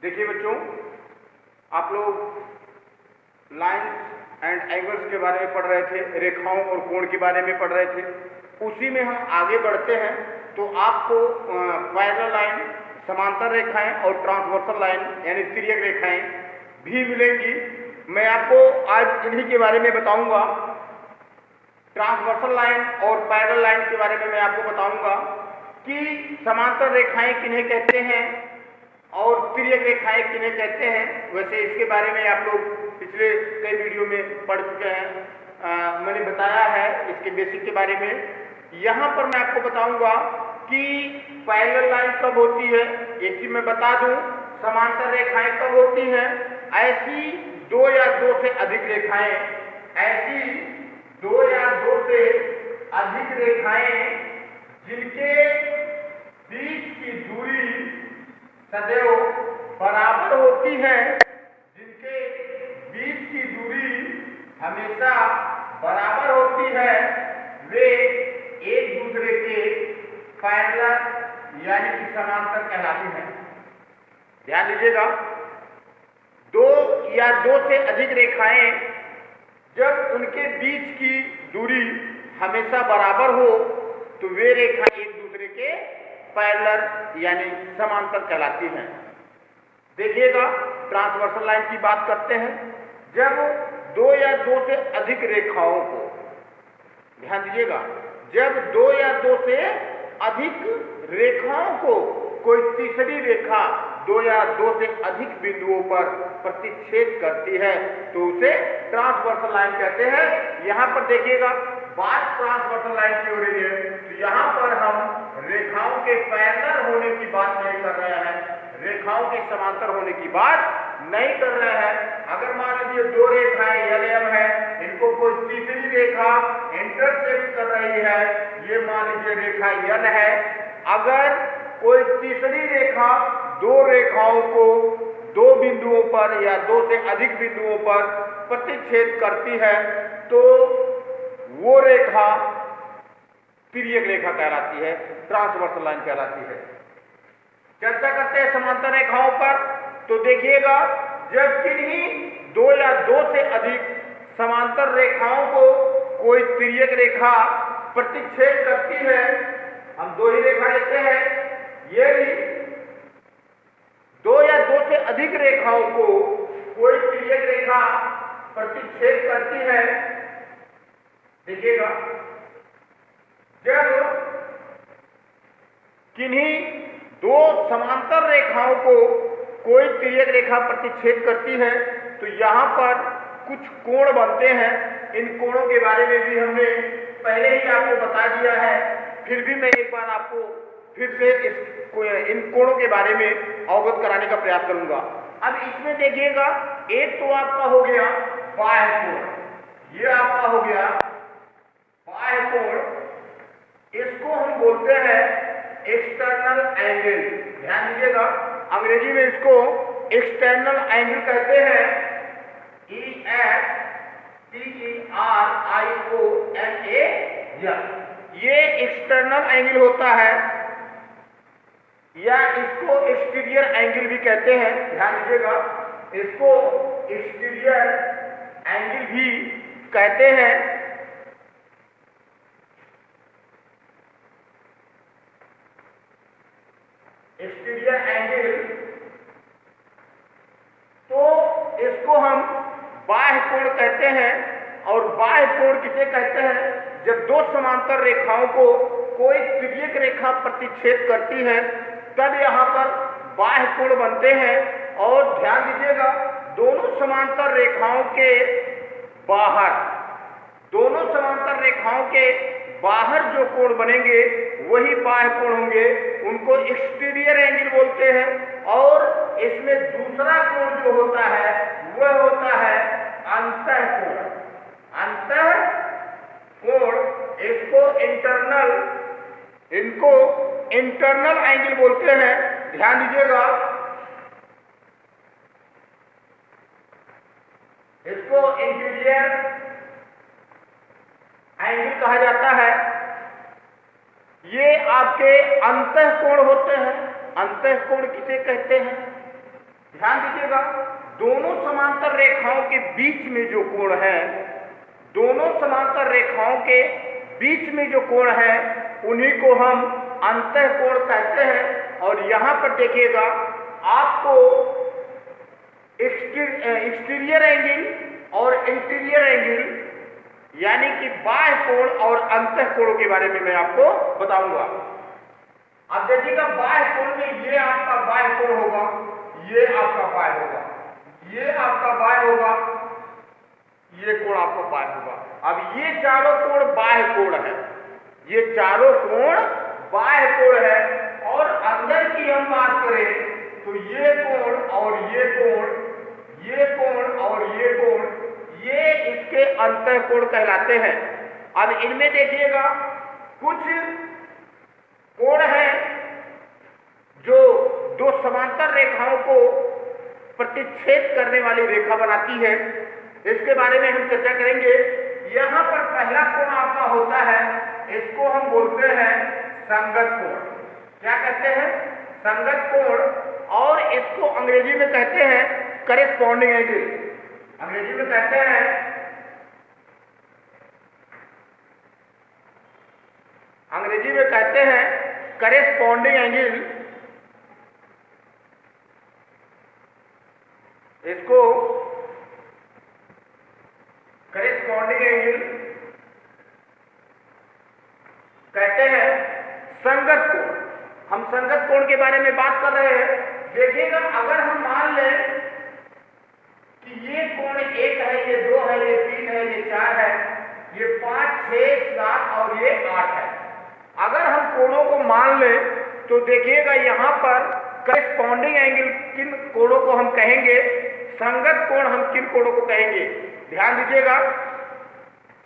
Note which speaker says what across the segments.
Speaker 1: देखिए बच्चों, आप लोग लाइन्स एंड एंगल्स के बारे में पढ़ रहे थे, रेखाओं और कोण के बारे में पढ़ रहे थे। उसी में हम आगे बढ़ते हैं तो आपको पैरेलल लाइन, समांतर रेखाएं और ट्रांसवर्सल लाइन यानी तिर्यक रेखाएं भी मिलेंगी। मैं आपको आज इन्हीं के बारे में बताऊंगा। ट्रांसवर्सल लाइन और पैरेलल लाइन के बारे में मैं आपको बताऊंगा कि समांतर रेखाएं किन्हें कहते हैं और तिर्यक रेखाएं किन्हें कहते हैं। वैसे इसके बारे में आप लोग पिछले कई वीडियो में पढ़ चुके हैं, मैंने बताया है इसके बेसिक के बारे में। यहाँ पर मैं आपको बताऊंगा कि पैरेलल लाइन कब होती है। एक चीज मैं बता दूं, समांतर रेखाएं कब होती हैं। ऐसी दो या दो से अधिक रेखाएं, ऐसी दो या दो से अधिक रेखाएं जिनके बीच की दूरी सदैव बराबर होती है, जिनके बीच की दूरी हमेशा बराबर होती है, वे एक दूसरे के पैरेलल यानी कि समांतर कहलाती हैं। ध्यान दीजिएगा, दो या दो से अधिक रेखाएं जब उनके बीच की दूरी हमेशा बराबर हो तो वे रेखाएं एक दूसरे के पैरेलल यानी समांतर कहलाती हैं। देखिएगा, ट्रांसवर्सल लाइन की बात करते हैं। जब दो या दो से अधिक रेखाओं को, ध्यान दीजिएगा, जब दो या दो से अधिक रेखाओं को कोई तीसरी रेखा दो या दो से अधिक बिंदुओं पर प्रतिच्छेद करती है तो उसे ट्रांसवर्सल लाइन कहते हैं। यहाँ पर देखिएगा, बात ट्रांसवर्सल लाइन की हो रही है तो यहाँ पर हम रेखाओं के पैरेलल होने की बात नहीं कर रहे हैं, रेखाओं के समांतर होने की बात नहीं कर रहे हैं। अगर मान लीजिए दो रेखाएं LM है, इनको कोई तीसरी रेखा इंटरसेक्ट कर रही है, ये मान लीजिए रेखा N है। अगर कोई तीसरी रेखा दो रेखाओं को दो बिंदुओं पर या दो से अधिक बिंदुओं पर प्रतिच्छेद करती है तो वो रेखा तिर्यक रेखा कहलाती है, ट्रांसवर्सल लाइन कहलाती है। चर्चा करते हैं समांतर रेखाओं पर। तो देखिएगा, जब किन्हीं दो या दो से अधिक समांतर रेखाओं को कोई तिर्यक रेखा प्रतिच्छेद करती है, हम दो ही रेखा लेते हैं, ये भी दो या दो से अधिक रेखाओं को कोई तिर्यक रेखा प्रतिच्छेद करती है। देखिएगा, जब किन्हीं दो समांतर रेखाओं को कोई तिर्यक रेखा प्रतिच्छेद करती है तो यहाँ पर कुछ कोण बनते हैं। इन कोणों के बारे में भी हमने पहले ही आपको बता दिया है, फिर भी मैं एक बार आपको फिर से इन कोणों के बारे में अवगत कराने का प्रयास करूंगा। अब इसमें देखिएगा, एक तो आपका हो गया बाह्य कोण, ये आपका हो गया बाह्य कोण, इसको हम बोलते हैं एक्सटर्नल एंगल। ध्यान दीजिएगा, अंग्रेजी में इसको एक्सटर्नल एंगल कहते हैं, EXTERIONAL। ये एक्सटर्नल एंगल होता है या इसको एक्सटीरियर एंगल भी कहते हैं। ध्यान दीजिएगा, इसको एक्सटीरियर एंगल भी कहते हैं। एक्सटीरियर एंगल, तो इसको हम बाह्य कोण कहते हैं। और बाह्य कोण किसे कहते हैं? जब दो समांतर रेखाओं को कोई तिर्यक रेखा प्रतिच्छेद करती है तब यहाँ पर बाह्य कोण बनते हैं। और ध्यान दीजिएगा, दोनों समांतर रेखाओं के बाहर, दोनों समांतर रेखाओं के बाहर जो कोण बनेंगे वही बाह्य कोण होंगे, उनको एक्सटीरियर एंगल बोलते हैं। और इसमें दूसरा कोण जो होता है वह होता है अंतः कोण। अंतः कोण, इनको इंटरनल एंगल बोलते हैं। ध्यान दीजिएगा, इसको इंटीरियर एंगल कहा जाता है। ये आपके अंतः कोण होते हैं। अंतः कोण किसे कहते हैं? ध्यान दीजिएगा, दोनों समांतर रेखाओं के बीच में जो कोण है, दोनों समांतर रेखाओं के बीच में जो कोण है उन्हीं को हम अंतःकोण कहते हैं। और यहां पर देखिएगा आपको एक्सटीरियर एंगल और इंटीरियर एंगल यानी कि बाह्य कोण और अंतःकोण के बारे में मैं आपको बताऊंगा। अब देखिएगा बाह्य कोण में ये आपका बाह्य कोण होगा, ये आपका बाह्य होगा, ये आपका बाह्य होगा, ये कोण आपका बाह्य होगा। अब ये चारों कोण बाह्य कोण है, ये चारों कोण बाह्य कोण है। और अंदर की हम बात करें तो ये कोण और ये कोण, ये कोण और ये कोण, ये इसके अंतःकोण कहलाते हैं। अब इनमें देखिएगा कुछ कोण है जो दो समांतर रेखाओं को प्रतिच्छेद करने वाली रेखा बनाती है, इसके बारे में हम चर्चा करेंगे। यहां पर पहला कोण आपका होता है, इसको हम बोलते हैं संगत कोण। क्या कहते हैं? संगत कोण। और इसको अंग्रेजी में कहते हैं करेस्पॉन्डिंग एंगल, अंग्रेजी में कहते हैं करेस्पॉन्डिंग एंगल। इसको करेस्पॉन्डिंग एंगल कहते हैं संगत कोण। हम संगत कोण के बारे में बात कर रहे हैं। देखिएगा अगर हम मान लें कि ये कोण 1 है, ये 2 है, ये 3 है, ये 4 है, ये 5, 6, 7 और ये 8 है। अगर हम कोणों को मान लें तो देखिएगा यहां पर करेस्पॉन्डिंग एंगल किन कोणों को हम कहेंगे, संगत कोण हम किन कोणों को कहेंगे। ध्यान दीजिएगा,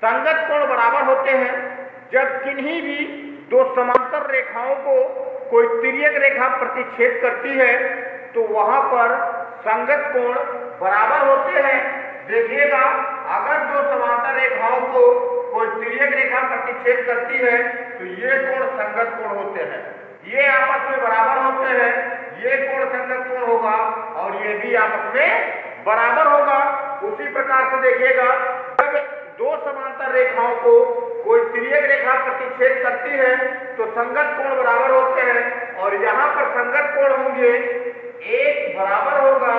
Speaker 1: संगत कोण बराबर होते हैं जब किन्हीं भी दो समांतर रेखाओं को कोई तिर्यक रेखा प्रतिच्छेद करती है तो वहां पर संगत कोण बराबर होते हैं। देखिएगा अगर दो समांतर रेखाओं को कोई तिर्यक रेखा प्रतिच्छेद करती है तो ये कोण संगत कोण होते हैं, ये आपस में बराबर होते हैं, ये कोण संगत कोण होगा और ये भी आपस में बराबर होगा। उसी प्रकार से देखिएगा जब दो समांतर रेखाओं को कोई तिर्यक रेखा प्रतिच्छेद करती है तो संगत कोण बराबर होते हैं। और यहाँ पर संगत कोण होंगे, एक बराबर होगा,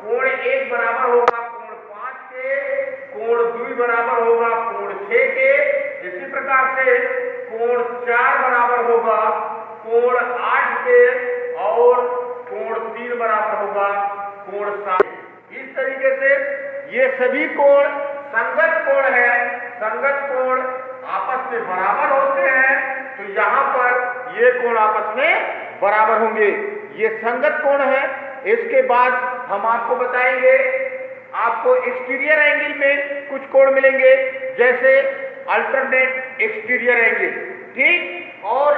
Speaker 1: कोण 1 बराबर होगा कोण 5 के, कोण 2 बराबर होगा कोण 6 के, इसी प्रकार से कोण 4 बराबर होगा कोण 8 के और कोण 3 बराबर होगा कोण 7। इस तरीके से ये सभी कोण संगत कोण है। संगत कोण आपस में बराबर होते हैं तो यहाँ पर ये कोण आपस में बराबर होंगे, ये संगत कोण है। इसके बाद हम आपको बताएंगे, आपको एक्सटीरियर एंगल में कुछ कोण मिलेंगे जैसे अल्टरनेट एक्सटीरियर एंगल, ठीक। और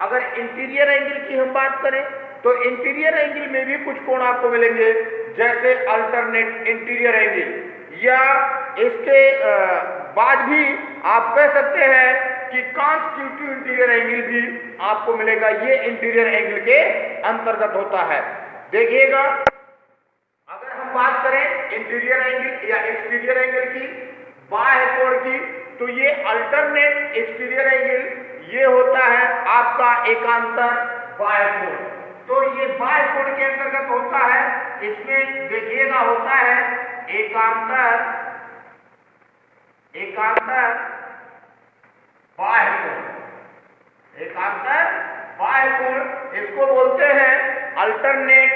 Speaker 1: अगर इंटीरियर एंगल की हम बात करें तो इंटीरियर एंगल में भी कुछ कोण आपको मिलेंगे जैसे अल्टरनेट इंटीरियर एंगल, या इसके बाद भी आप कह सकते हैं कि कॉन्स्टिट्यूटिव इंटीरियर एंगल भी आपको मिलेगा, ये इंटीरियर एंगल के अंतर्गत होता है। देखिएगा अगर हम बात करें इंटीरियर एंगल या एक्सटीरियर एंगल की, बाह्य कोण की, तो ये अल्टरनेट एक्सटीरियर एंगल ये होता है आपका एकांतर बाह्य कोण। तो ये बाह्य कोण के अंतर्गत होता है। इसमें देखिएगा होता है एकांतर बाह्य कोण, एकांतर बाह्य कोण, इसको बोलते हैं अल्टरनेट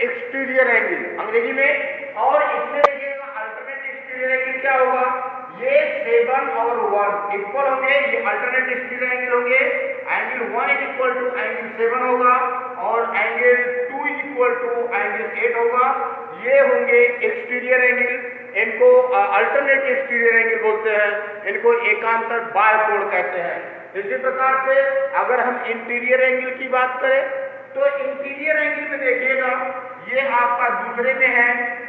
Speaker 1: एक्सटीरियर एंगल अंग्रेजी में। और इसमें देखिएगा अल्टरनेट एक्सटीरियर एंगल क्या होगा, ये 7 और 1 इक्वल होंगे, ये अल्टरनेट एक्सटीरियर एंगल होंगे। Angle 1 is equal to angle 7 होगा और angle 2 is equal to angle 8 होगा, ये होंगे एक्सटीरियर एंगल। इनको अल्टरनेट एक्सटीरियर एंगल बोलते हैं, इनको एकांतर बाह्य कोण कहते हैं। इसी प्रकार से अगर हम इंटीरियर एंगल की बात करें तो इंटीरियर एंगल में देखिएगा ये आपका दूसरे में है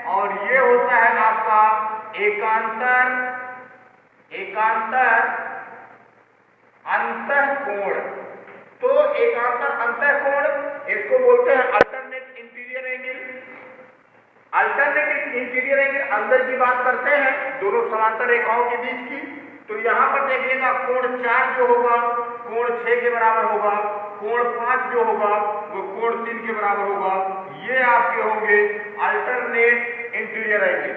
Speaker 1: और ये होता है आपका एकांतर अंतःकोण। तो एकांतर अंतःकोण इसको बोलते हैं अल्टरनेट इंटीरियर एंगल। अंदर की बात करते हैं दोनों समांतर रेखाओं के बीच की, तो यहाँ पर देखिएगा कोण 4 जो होगा कोण 6 के बराबर होगा, कोण 5 जो होगा वो कोण 3 के बराबर होगा। ये आपके होंगे alternate interior angle.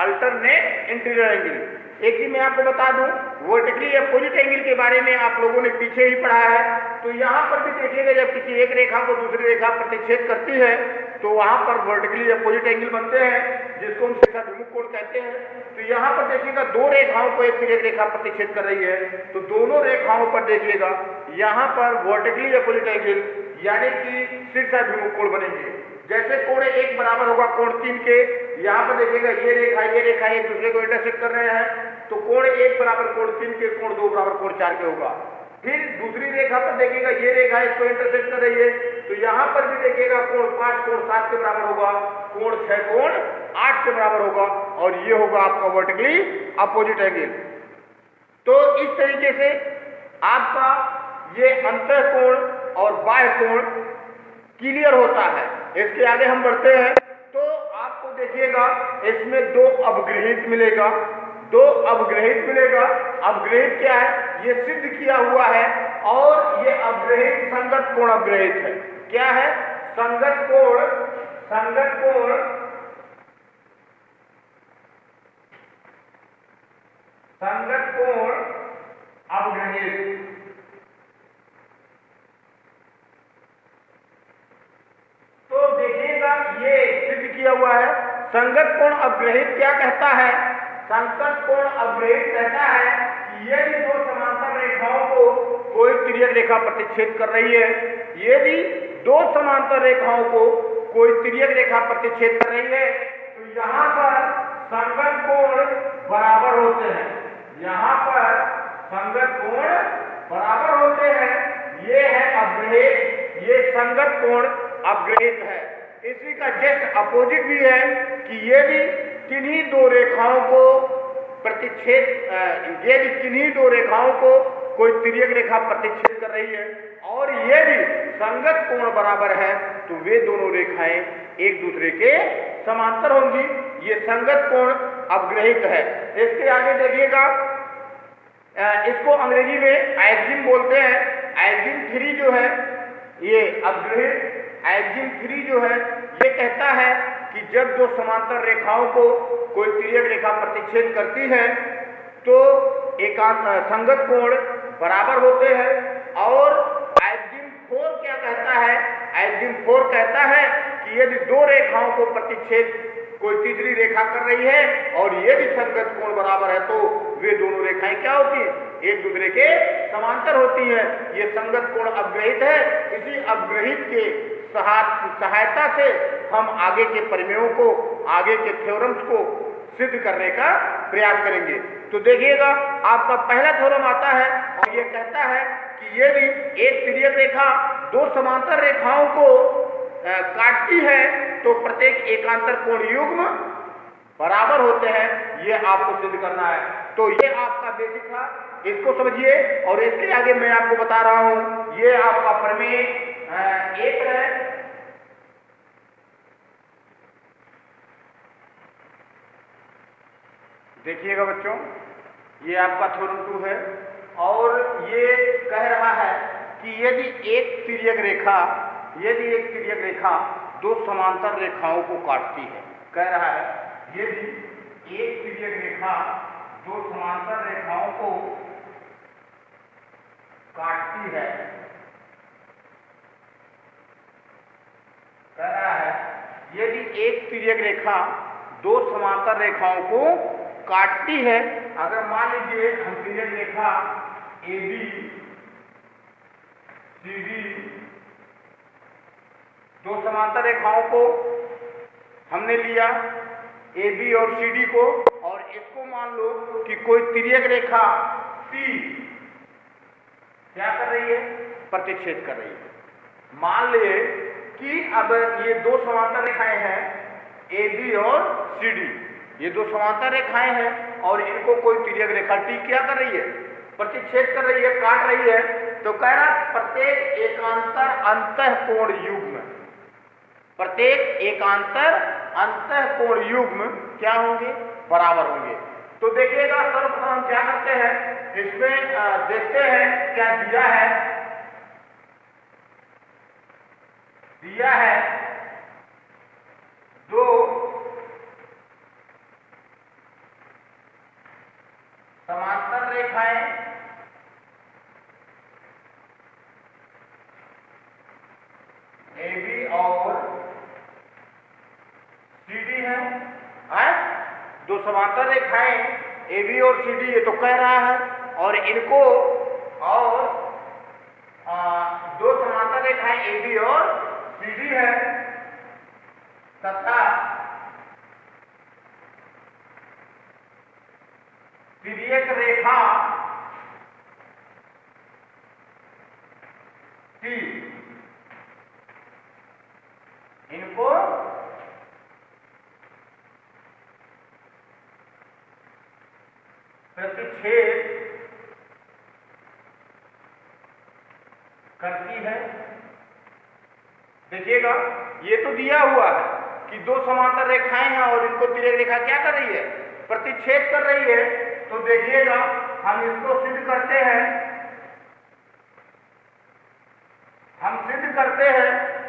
Speaker 1: Alternate interior angle. एक चीज मैं आपको बता दूं, वर्टिकली अपोजिट एंगल के बारे में आप लोगों ने पीछे ही पढ़ा है। तो यहाँ पर भी देखिएगा जब किसी एक रेखा को दूसरी रेखा प्रतिच्छेद करती है तो वहां पर वर्टिकली अपोजिट एंगल बनते हैं जिसको हम शीर्षाभिमुख कोण कहते हैं। तो यहाँ पर देखिएगा दो रेखाओं को एक रेखा प्रतिच्छेद कर रही है, तो दोनों रेखाओं पर देखिएगा यहाँ पर वर्टिकली अपोजिट एंगल यानी कि शीर्षाभिमुख कोण बनेंगे। जैसे कोण 1 बराबर होगा कोण 3 के, यहाँ पर देखिएगा ये रेखा एक दूसरे को इंटरसेक्ट कर रहे हैं, तो कोण 1 बराबर कोण 3 के, कोण 2 बराबर कोण 4 के होगा। फिर दूसरी रेखा पर देखिएगा ये रेखा इसको इंटरसेक्ट कर रही है, तो यहाँ पर भी देखिएगा कोण 5 कोण 7 के बराबर होगा, कोण 6 कोण 8 के बराबर होगा, और ये होगा आपका वर्टिकली अपोजिट एंगल। तो इस तरीके से आपका ये अंतः कोण और बाह्य कोण क्लियर होता है। इसके आगे हम बढ़ते हैं तो आपको देखिएगा इसमें दो अवग्रहित मिलेगा, दो अवग्रहित मिलेगा। अवग्रहित क्या है? ये सिद्ध किया हुआ है, और ये अवग्रहित संगत कोण अवग्रहित है। क्या है? संगत कोण, संगत कोण संगत कोण अवग्रहित। तो देखिएगा ये सिद्ध किया हुआ है। संगत कोण अवग्रहित क्या कहता है? संगत कोण अवग्रहित कहता है कि यदि दो समांतर रेखाओं को कोई तिर्यक रेखा प्रतिच्छेद कर रही है, यदि दो समांतर रेखाओं को कोई तिर्यक रेखा प्रतिच्छेद कर रही है, तो यहाँ पर संगत कोण बराबर होते हैं। यहाँ पर संगत कोण बराबर होते हैं। ये है अवग्रहित, ये संगत कोण अवग्रहित है। इसी का जस्ट अपोजिट भी है कि यदि किन्हीं दो रेखाओं को प्रतिच्छेद, यदि किन्हीं दो रेखाओं को कोई तिर्यक रेखा प्रतिच्छेद कर रही है और यदि संगत कोण बराबर है तो वे दोनों रेखाएं एक दूसरे के समांतर होंगी। ये संगत कोण अवग्रहित है। इसके आगे देखिएगा, इसको अंग्रेजी में एक्सिम बोलते हैं। एक्सिम 3 जो है ये अवग्रहित, एक्सिम 3 जो है ये कहता है कि जब दो समांतर रेखाओं को कोई तिर्यक रेखा प्रतिच्छेद करती है तो एकांत संगत कोण बराबर होते हैं। और एक्सिम 4 क्या कहता है? एक्सिम 4 कहता है कि यदि दो रेखाओं को प्रतिच्छेद कोई तीसरी रेखा कर रही है और यदि संगत कोण बराबर है तो वे दोनों रेखाएं क्या होती हैं? एक दूसरे के समांतर होती हैं। ये संगत कोण अवग्रहित है। इसी अवग्रहित के सहायता से हम आगे के प्रमेयों को, आगे के थ्योरम्स को सिद्ध करने का प्रयास करेंगे। तो देखिएगा आपका पहला थ्योरम आता है और ये कहता है कि यदि एक तिर्यक रेखा दो समांतर रेखाओं को काटती है तो प्रत्येक एकांतर कोण युग्म बराबर होते हैं। ये आपको सिद्ध करना है। तो ये आपका बेसिक था, इसको समझिए। और इसके आगे मैं आपको बता रहा हूं, ये आपका प्रमेय 1 है। देखिएगा बच्चों, ये आपका थ्योरम 2 है और ये कह रहा है कि यदि एक तिर्यक रेखा दो समांतर रेखाओं को काटती है, कह रहा है यदि एक तिर्यक रेखा दो समांतर रेखाओं को काटती है, कह रहा है यदि एक तिर्यक रेखा दो समांतर रेखाओं को काटती है। अगर मान लीजिए हम तिर्यक रेखा AB CD, दो समांतर रेखाओं को हमने लिया AB और CD को, और इसको मान लो कि कोई तिर्यक रेखा P क्या कर रही है? प्रतिच्छेद कर रही है। मान लिए कि अब ये दो समांतर रेखाएं हैं AB और CD, ये दो समांतर रेखाएं हैं और इनको कोई तिर्यक रेखा T क्या कर रही है? प्रतिच्छेद कर रही है, काट रही है। तो कह रहा प्रत्येक एकांतर अंतः कोण युग्म, प्रत्येक एकांतर अंतःकोण युग्म क्या होंगे, बराबर होंगे। तो देखिएगा सर्वप्रथम हम क्या करते हैं, इसमें देखते हैं क्या दिया है दो समांतर रेखाएं AB और CD है? दो समांतर रेखाएं AB और CD ये तो कह रहा है, और इनको और दो समांतर रेखाएं AB और CD है तथा तिर्यक रेखा T, इनको प्रतिच्छेद करती है। देखिएगा ये तो दिया हुआ है कि दो समांतर रेखाएं हैं और इनको तिर्यक रेखा क्या कर रही है, प्रतिच्छेद कर रही है। तो देखिएगा हम इसको सिद्ध करते हैं,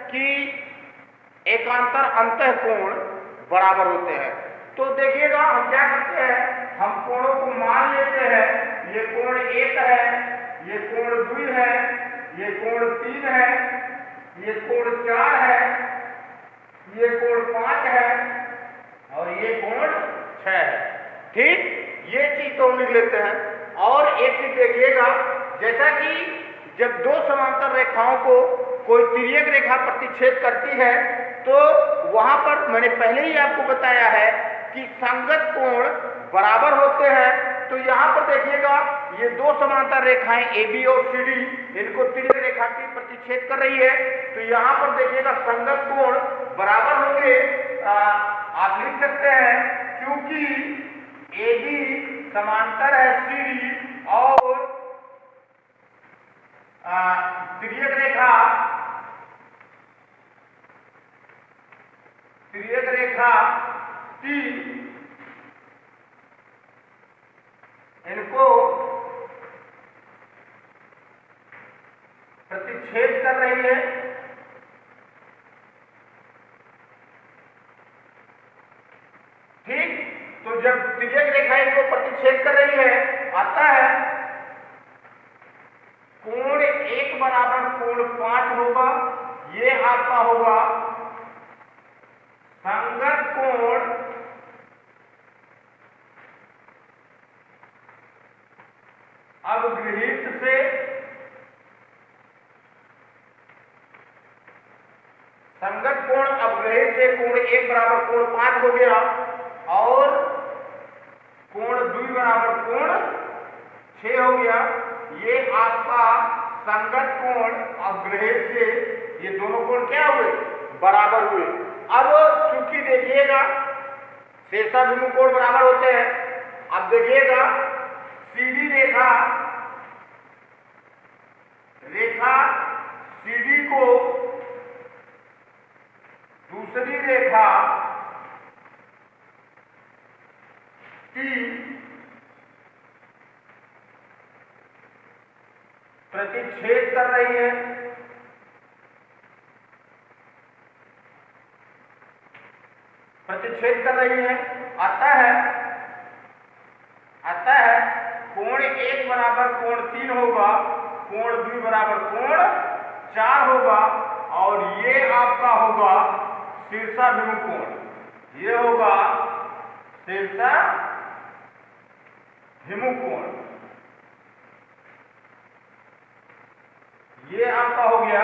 Speaker 1: कि एकांतर अंतःकोण बराबर होते हैं। तो देखिएगा हम क्या करते हैं, हम कोणों को मान लेते हैं, ये कोण 1 है, ये कोण 2 है, ये कोण 3 है, ये कोण 4 है, ये कोण 5 है और ये कोण 6 है। ठीक, ये चीज तो हम लिख लेते हैं। और एक चीज देखिएगा, जैसा कि जब दो समांतर रेखाओं को कोई तिर्यक रेखा प्रतिच्छेद करती है तो वहां पर मैंने पहले ही आपको बताया है कि संगत कोण बराबर होते हैं। तो यहाँ पर देखिएगा ये दो समांतर रेखाएं AB और CD, इनको तिर्यक रेखा की प्रतिच्छेद कर रही है। तो यहाँ पर देखिएगा संगत कोण बराबर होंगे। आप लिख सकते हैं क्योंकि AB समांतर है CD और तिर्यक रेखा T इनको प्रतिच्छेद कर रही है। ठीक, तो जब तिर्यक रेखा इनको प्रतिच्छेद कर रही है, आता है कोण 1 बराबर कोण 5 होगा। ये आपका होगा संगत कोण अवगृहित से संगत कोण अवगृहित से कोण 1 बराबर कोण 5 हो गया और कोण 2 बराबर कोण 6 हो गया। ये आपका संगत कोण अवगृहित से ये दोनों कोण क्या हुए, बराबर हुए। अब चूंकि देखिएगा शेषाभिमुख कोण बराबर होते हैं। अब देखिएगा सीधी रेखा CD को दूसरी रेखा T प्रतिच्छेद कर रही है। आता है कोण 1 बराबर कोण 3 होगा, कोण 2 बराबर कोण 4 होगा और ये आपका होगा शीर्षाभिमुख कोण। ये होगा शीर्षाभिमुख कोण। ये आपका हो गया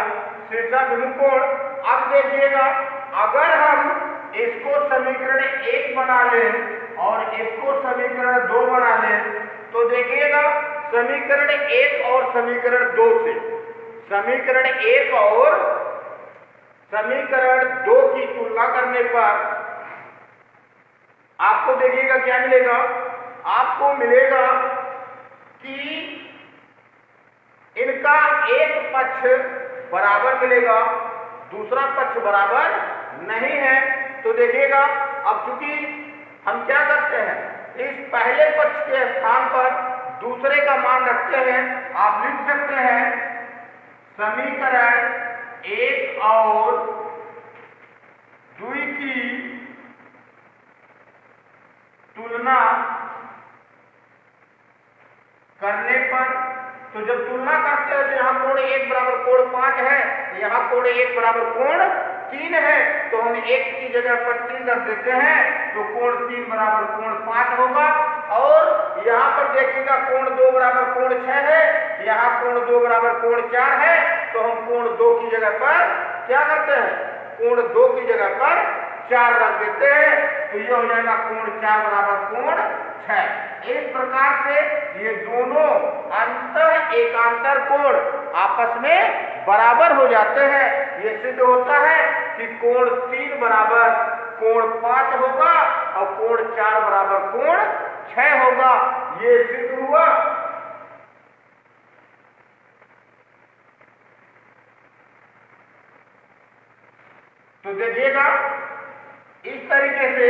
Speaker 1: शीर्षाभिमुख कोण। अब देखिएगा अगर हम इसको समीकरण 1 बना लें और इसको समीकरण 2 बना लें तो देखिएगा समीकरण 1 और समीकरण 2 से समीकरण 1 और समीकरण 2 की तुलना करने पर आपको देखिएगा क्या मिलेगा, आपको मिलेगा कि इनका एक पक्ष बराबर मिलेगा, दूसरा पक्ष बराबर नहीं है। तो देखिएगा, अब चूंकि हम क्या करते हैं, इस पहले पक्ष के स्थान पर दूसरे का मान रखते हैं। आप लिख सकते हैं समीकरण 1 और 2 की तुलना करने पर, तो जब तुलना करते हैं तो यहाँ कोण 1 बराबर कोण 5 है, यहाँ कोण 1 बराबर कोण 3 है, तो हम 1 की जगह पर 3 रख देते हैं, तो कोण 3 बराबर कोण 5 होगा। और यहाँ पर देखिएगा कोण 2 बराबर कोण 6 है, यहाँ कोण 2 बराबर कोण 4 है, तो हम कोण 2 की जगह पर क्या करते हैं, कोण 2 की जगह पर 4 रख देते हैं, तो ये हो जाएगा कोण 4 बराबर कोण 6। इस प्रकार से ये दोनों अंतर एकांतर कोण आपस में बराबर हो जाते हैं। ये सिद्ध होता है कि कोण 3 बराबर कोण 5 होगा और कोण 4 बराबर कोण 6 होगा। ये सिद्ध हुआ। तो देखिएगा, इस तरीके से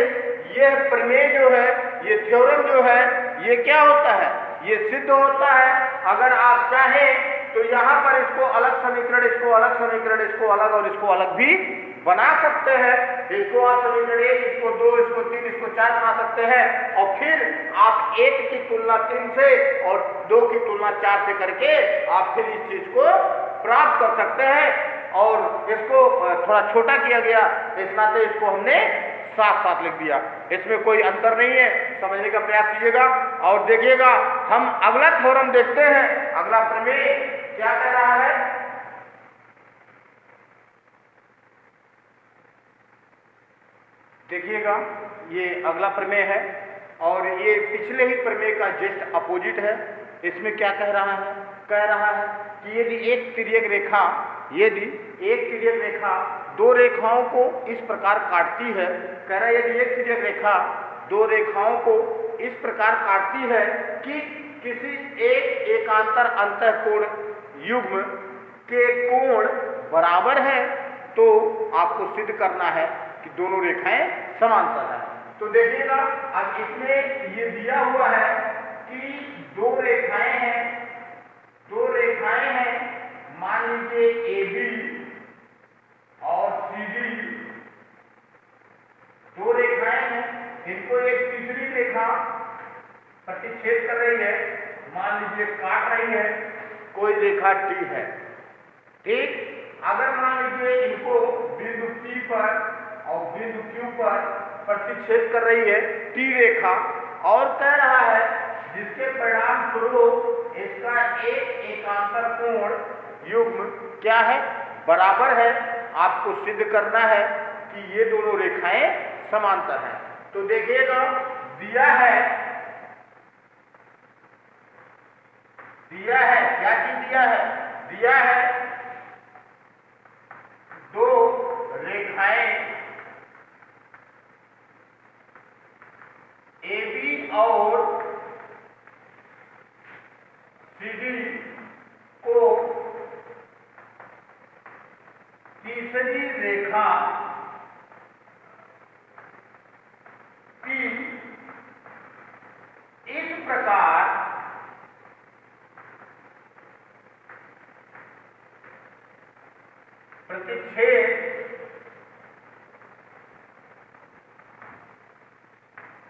Speaker 1: यह प्रमेय जो है, ये थ्योरम जो है, ये क्या होता है, ये सिद्ध होता है। अगर आप चाहें तो यहाँ पर इसको अलग समीकरण, इसको अलग समीकरण, इसको अलग और इसको अलग भी बना सकते हैं। इसको आप समीकरण 1, इसको 2, इसको 3, इसको 4 बना सकते हैं, और फिर आप 1 की तुलना 3 से और 2 की तुलना 4 से करके आप फिर इस चीज को प्राप्त कर सकते हैं। और इसको थोड़ा छोटा किया गया, इस नाते इसको हमने साथ साथ लिख दिया। इसमें कोई अंतर नहीं है, समझने का प्रयास कीजिएगा। और देखिएगा, हम अगला थ्योरम देखते हैं। अगला प्रमेय क्या कह रहा है, देखिएगा, ये अगला प्रमेय है और ये पिछले ही प्रमेय का जस्ट अपोजिट है। इसमें क्या कह रहा है, कह रहा है कि यदि एक तिर्यक रेखा, यदि एक तिर्यक रेखा दो रेखाओं को इस प्रकार काटती है, कह रहा है यदि एक तिर्यक रेखा दो रेखाओं को इस प्रकार काटती है कि किसी एक एकांतर अंतःकोण युग्म के कोण बराबर है, तो आपको सिद्ध करना है कि दोनों रेखाएं समांतर हैं। तो देखिएगा, अब इसमें ये दिया हुआ है कि दो रेखाएं हैं, मान लीजिए AB और CD, दो रेखाएं हैं, इनको एक तीसरी रेखा प्रतिच्छेद कर रही है, मान लीजिए काट रही है, कोई रेखा T है, ठीक। अगर मान लीजिए इनको बिंदु P पर और बिंदु Q पर प्रतिच्छेद कर रही है T रेखा, और कह रहा है जिसके परिणाम स्वरूप इसका एक एकांतर कोण युग्म क्या है, बराबर है। आपको सिद्ध करना है कि ये दोनों रेखाएं समांतर हैं। तो देखिएगा, दिया है क्या चीज दिया है, दिया है दो रेखाएं AB और CD को तीसरी रेखा P इस प्रकार प्रतिच्छेद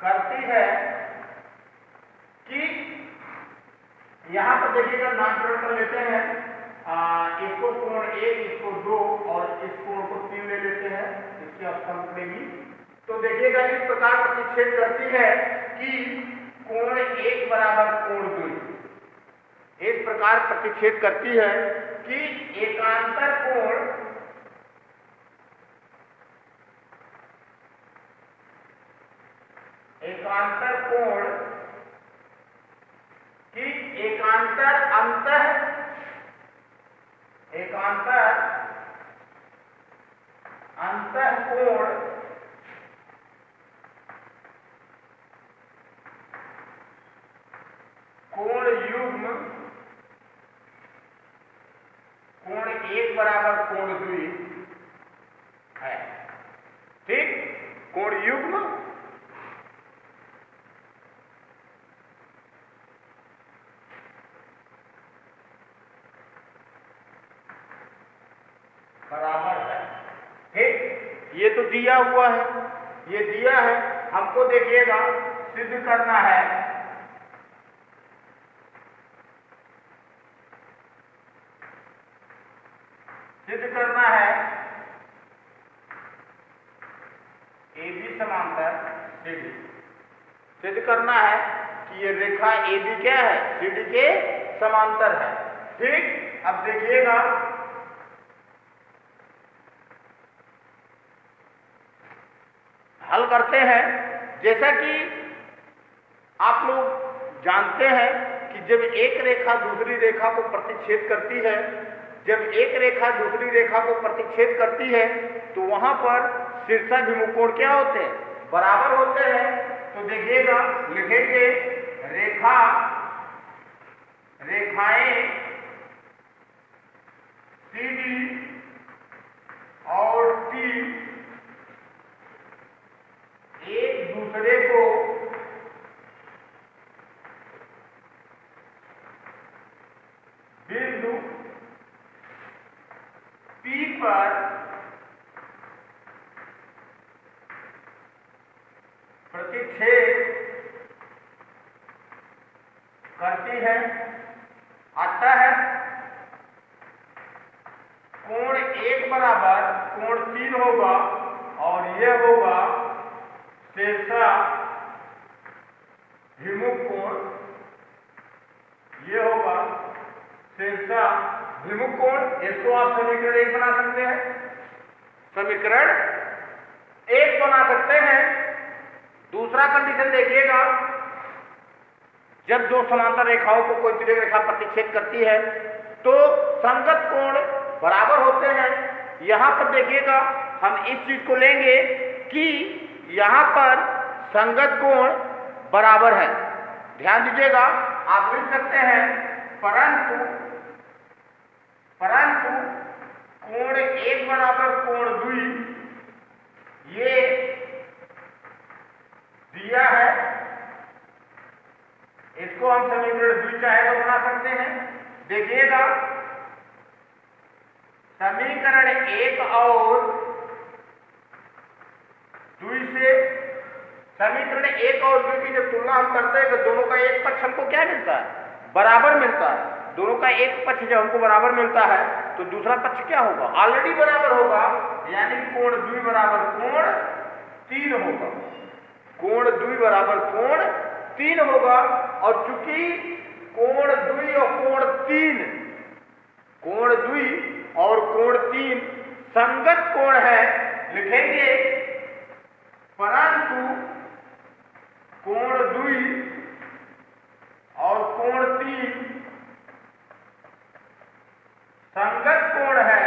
Speaker 1: करती है कि यहां पर देखिएगा, नामकरण कर लेते हैं, इसको कोण 1, इसको 2 और इस कोण को 3 ले लेते हैं, इसकी अवस्था पड़ेगी। तो देखिएगा, इस प्रकार प्रतिच्छेद करती है कि कोण 1 बराबर कोण 2, इस प्रकार प्रतिच्छेद करती है कि एकांतर कोण की एकांतर अंतःकोण कोण युग्म कोण 1 बराबर कोण 2 कोण युग्म बराबर है। ठीक, ये तो दिया हुआ है, ये दिया है, हमको देखिएगा सिद्ध करना है। सिद्ध करना है AB समांतर CD। सिद्ध करना है कि ये रेखा AB क्या है, CD के समांतर है। ठीक, अब देखिएगा हल करते हैं। जैसा कि आप लोग जानते हैं कि जब एक रेखा दूसरी रेखा को प्रतिच्छेद करती है, जब एक रेखा दूसरी रेखा को प्रतिच्छेद करती है तो वहां पर शीर्षाभिमुख कोण क्या होते हैं, बराबर होते हैं। तो देखिएगा, लिखेंगे रेखाएं CD और T एक दूसरे को बिंदु P पर प्रतिच्छेद करती है। आता है कोण 1 बराबर कोण 3 होगा और यह होगा शीर्षाभिमुख कोण, ये होगा शीर्षाभिमुख कोण। इसको आप समीकरण 1 बना सकते हैं, समीकरण 1 बना सकते हैं। दूसरा कंडीशन देखिएगा, जब दो समांतर रेखाओं को कोई तिर्यक रेखा प्रतिच्छेद करती है तो संगत कोण बराबर होते हैं। यहां पर देखिएगा, हम इस चीज को लेंगे कि यहां पर संगत कोण बराबर है। ध्यान दीजिएगा, आप लिख सकते हैं परंतु कोण 1 बराबर कोण 2 ये दिया है। इसको हम समीकरण 2 चाहे तो बना सकते हैं। देखिएगा, समीकरण 1 और 2 से समीकरण 1 और 2 की जब तुलना हम करते हैं तो दोनों का एक पक्ष हमको क्या मिलता है, बराबर मिलता है। दोनों का एक पक्ष जब हमको बराबर मिलता है तो दूसरा पक्ष क्या होगा, ऑलरेडी बराबर होगा, यानी कोण 2 बराबर कोण 3 होगा। कोण 2 बराबर कोण 3 होगा। और चूंकि कोण 2 और कोण 3 संगत कोण है, लिखेंगे परंतु कोण 2 और कोण 3 संगत कोण है।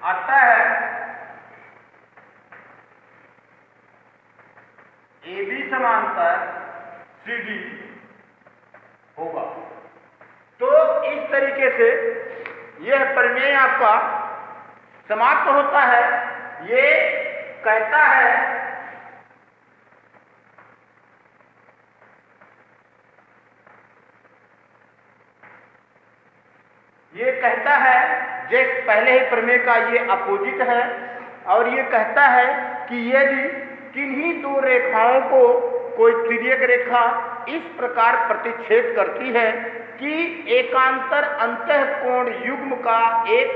Speaker 1: आता है AB समांतर CD होगा। तो इस तरीके से यह प्रमेय आपका समाप्त होता है। ये कहता है जैसे पहले ही प्रमेय का ये अपोजिट है, और ये कहता है कि यदि किन्हीं दो रेखाओं को कोई तिर्यक रेखा इस प्रकार प्रतिच्छेद करती है कि एकांतर अंतःकोण युग्म का एक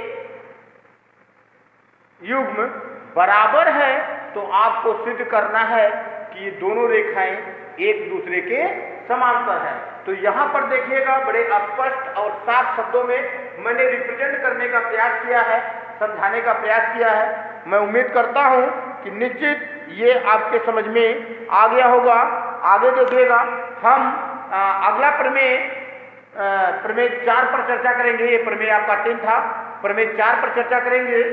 Speaker 1: युग्म बराबर है, तो आपको सिद्ध करना है कि ये दोनों रेखाएं एक दूसरे के समांतर हैं। तो यहाँ पर देखिएगा, बड़े स्पष्ट और साफ शब्दों में मैंने रिप्रेजेंट करने का प्रयास किया है, समझाने का प्रयास किया है। मैं उम्मीद करता हूँ कि निश्चित ये आपके समझ में आ गया होगा। आगे देखिएगा, हम अगला प्रमेय 4 पर चर्चा करेंगे। ये प्रमेय आपका 3 था, प्रमेय 4 पर चर्चा करेंगे।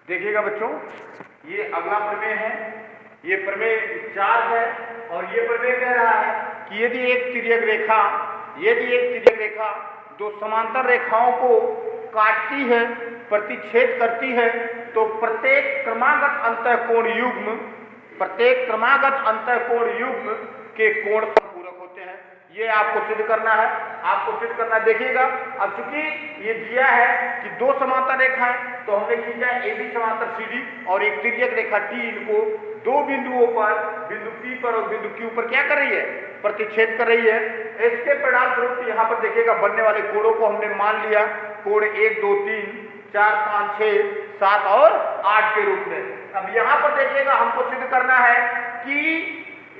Speaker 1: देखिएगा बच्चों, ये अगला प्रमेय है, ये प्रमेय 4 है। और ये प्रमेय कह रहा है कि यदि एक तिर्यक रेखा दो समांतर रेखाओं को काटती है, प्रतिच्छेद करती है, तो प्रत्येक क्रमागत अंतःकोण युग्म के कोण संपूरक होते हैं। ये आपको सिद्ध करना है, देखिएगा। अब चूंकि ये दिया है कि दो समांतर रेखाएं, तो हमने खींचा AB समांतर CD और एक तिर्यक रेखा T, इनको दो बिंदुओं पर, बिंदु P पर और बिंदु Q पर क्या कर रही है, प्रतिच्छेद कर रही है। इसके परिणाम स्वरूप यहाँ पर देखिएगा बनने वाले कोणों को हमने मान लिया कोण 1 2 3 4 5 6 7 और 8 के रूप में। अब यहाँ पर देखिएगा हमको सिद्ध करना है कि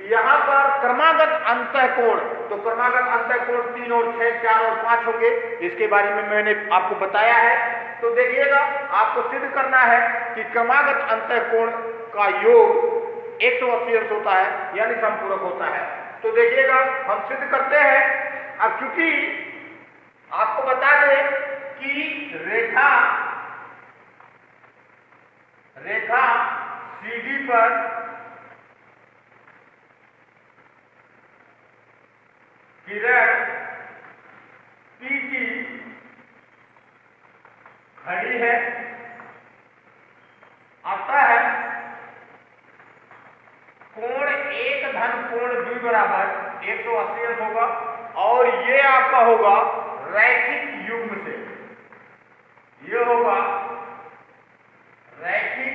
Speaker 1: यहाँ पर क्रमागत अंतःकोण, तो क्रमागत अंतःकोण 3 और 6 4 और 5 होंगे। इसके बारे में मैंने आपको बताया है। तो देखिएगा आपको सिद्ध करना है कि क्रमागत अंतःकोण का योग 180 अंश होता है, यानी संपूरक होता है। तो देखिएगा हम सिद्ध करते हैं। अब चूंकि आपको बता दें कि रेखा CD पर किरण P की खड़ी है, अतः कोण 1 धन कोण 2 बराबर 180 अंश होगा। और ये आपका होगा रैखिक युग्म से, ये होगा रैखिक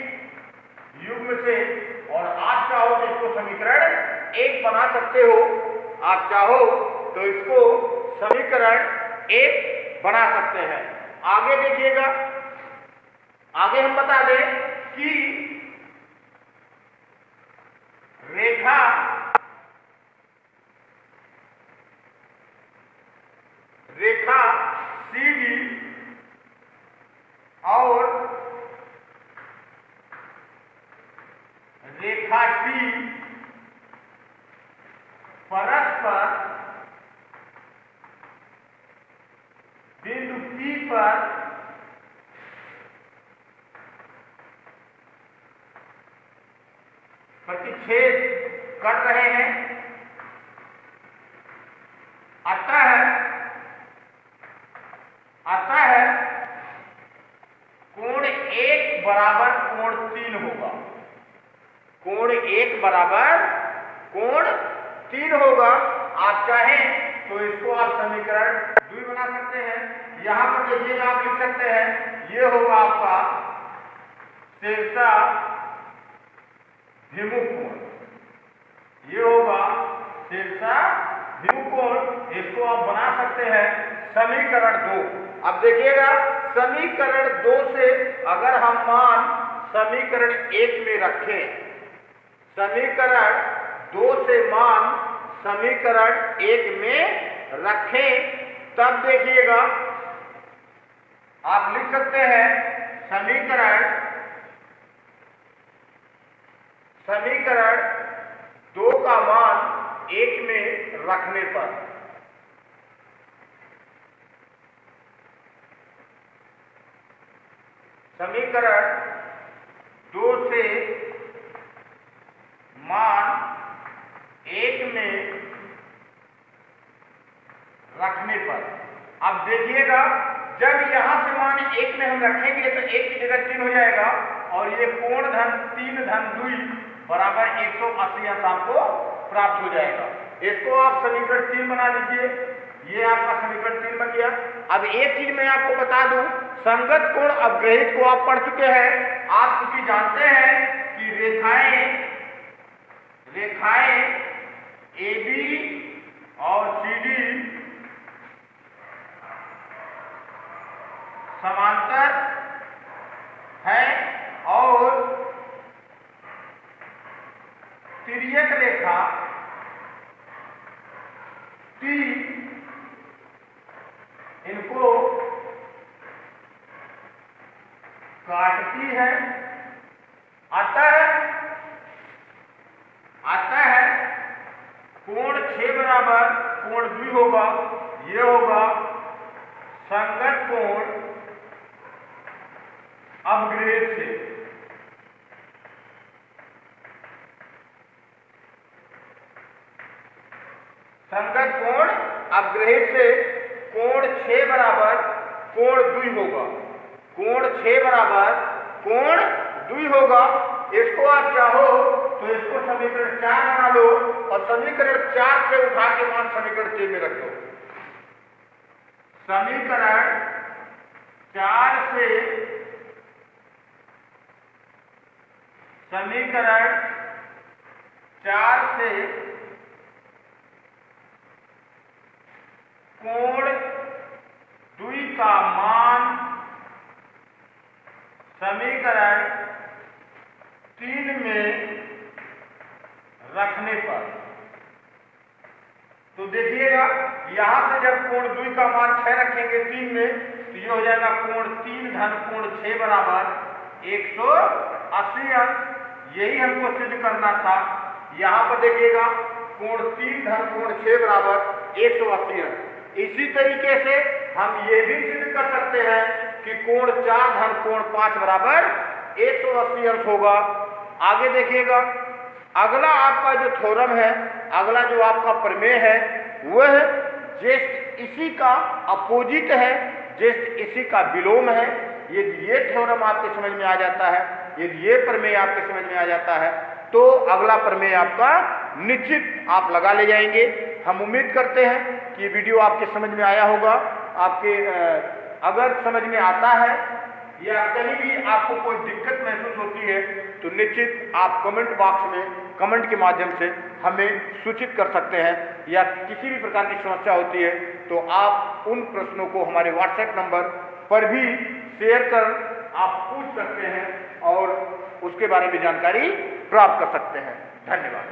Speaker 1: युग्म से। और आप चाहो तो इसको समीकरण 1 बना सकते हो, आप चाहो तो इसको समीकरण 1 बना सकते हैं। आगे देखिएगा, आगे हम बता दें कि रेखा CD और रेखा T परस्पर बिंदु P पर प्रतिच्छेद कर रहे हैं, अतः कोण 1 बराबर कोण 3 होगा। कोण 1 बराबर कोण 3 होगा। आप चाहें तो इसको आप समीकरण 2 बना सकते हैं। यहां पर देखिएगा आप लिख सकते हैं, ये होगा आपका शीर्षा भिमुख कोण, ये होगा शीर्षा भिमुख कोण। इसको आप बना सकते हैं समीकरण 2। अब देखिएगा समीकरण 2 से अगर हम मान समीकरण 1 में रखें, समीकरण 2 से मान समीकरण 1 में रखें, तब देखिएगा आप लिख सकते हैं समीकरण 2 का मान 1 में रखने पर समीकरण 2 से मान 1 में रखने पर, अब देखिएगा जब यहां से मान 1 में हम रखेंगे तो 1 की जगह 3 हो जाएगा और ये कोण धन 3 धन 2 बराबर 180 अंश आपको प्राप्त हो जाएगा। इसको आप समीकरण 3 बना लीजिए, ये आपका समीकरण 3 बन गया। अब एक चीज मैं आपको बता दूं, संगत कोण अपग्रहित को आप पढ़ चुके हैं। आप चूंकि जानते हैं कि रेखाएं AB और CD समांतर है और तिर्यक रेखा T इनको काटती है, अतः कोण 6 बराबर कोण 2 होगा। ये होगा संगत कोण अपग्रहित से। रहे से कोण 6 बराबर कोण 2 होगा। कोण 6 बराबर कोण 2 होगा। इसको आप चाहो तो इसको समीकरण 4 बना लो और समीकरण 4 से उठा के मान समीकरण 3 में रख दो। समीकरण 4 से कोण 2 का मान समीकरण 3 में रखने पर, तो देखिएगा यहां से जब कोण 2 का मान 6 रखेंगे 3 में, तो ये हो जाएगा कोण 3 धन कोण 6 बराबर 180 अंश। यही हमको सिद्ध करना था। यहां पर देखिएगा कोण 3 धन कोण 6 बराबर 180 अंश। इसी तरीके से हम ये भी सिद्ध कर सकते हैं कि कोण 4 धन कोण 5 बराबर 180 अंश होगा। आगे देखिएगा अगला आपका जो थ्योरम है, अगला जो आपका प्रमेय है, वह जस्ट इसी का अपोजिट है, जस्ट इसी का विलोम है। ये थ्योरम आपके समझ में आ जाता है, यदि ये प्रमेय आपके समझ में आ जाता है तो अगला प्रमेय आपका निश्चित आप लगा ले जाएंगे। हम उम्मीद करते हैं कि वीडियो आपके समझ में आया होगा। आपके अगर समझ में आता है या कहीं भी आपको कोई दिक्कत महसूस होती है तो निश्चित आप कमेंट बॉक्स में कमेंट के माध्यम से हमें सूचित कर सकते हैं, या किसी भी प्रकार की समस्या होती है तो आप उन प्रश्नों को हमारे व्हाट्सएप नंबर पर भी शेयर कर आप पूछ सकते हैं और उसके बारे में जानकारी प्राप्त कर सकते हैं। धन्यवाद।